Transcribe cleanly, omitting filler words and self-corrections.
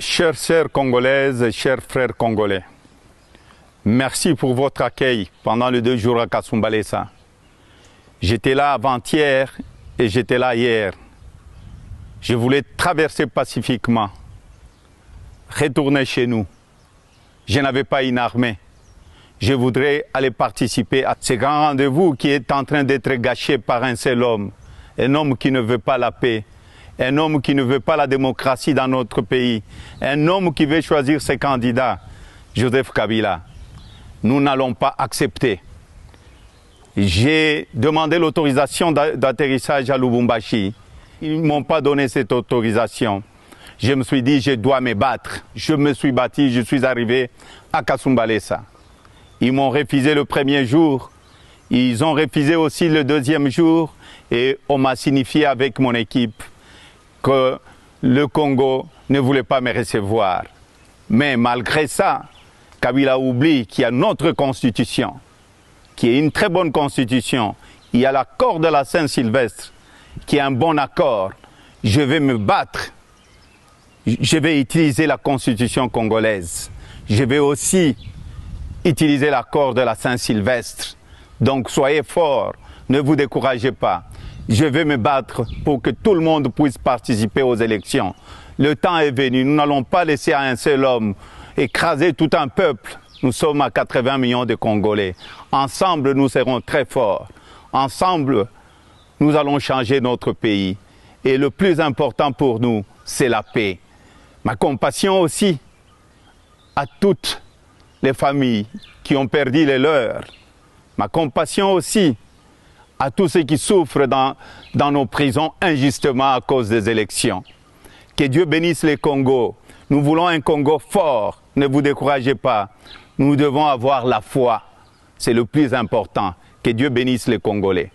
Chères sœurs congolaises, chers frères congolais, merci pour votre accueil pendant les 2 jours à Kasumbalesa. J'étais là avant-hier et j'étais là hier. Je voulais traverser pacifiquement, retourner chez nous. Je n'avais pas une armée. Je voudrais aller participer à ce grand rendez-vous qui est en train d'être gâché par un seul homme. Un homme qui ne veut pas la paix. Un homme qui ne veut pas la démocratie dans notre pays. Un homme qui veut choisir ses candidats. Joseph Kabila. Nous n'allons pas accepter. J'ai demandé l'autorisation d'atterrissage à Lubumbashi. Ils ne m'ont pas donné cette autorisation. Je me suis dit, je dois me battre. Je me suis battu, je suis arrivé à Kasumbalesa. Ils m'ont refusé le premier jour. Ils ont refusé aussi le deuxième jour. Et on m'a signifié avec mon équipe que le Congo ne voulait pas me recevoir. Mais malgré ça, Kabila oublie qu'il y a notre constitution, qui est une très bonne constitution. Il y a l'accord de la Saint-Sylvestre, qui est un bon accord. Je vais me battre. Je vais utiliser la constitution congolaise. Je vais aussi utiliser l'accord de la Saint-Sylvestre. Donc soyez forts, ne vous découragez pas. Je vais me battre pour que tout le monde puisse participer aux élections. Le temps est venu, nous n'allons pas laisser à un seul homme écraser tout un peuple. Nous sommes à 80 millions de Congolais. Ensemble, nous serons très forts. Ensemble, nous allons changer notre pays. Et le plus important pour nous, c'est la paix. Ma compassion aussi à toutes les familles qui ont perdu les leurs. Ma compassion aussi à tous ceux qui souffrent dans nos prisons injustement à cause des élections. Que Dieu bénisse le Congo. Nous voulons un Congo fort. Ne vous découragez pas. Nous devons avoir la foi. C'est le plus important. Que Dieu bénisse les Congolais.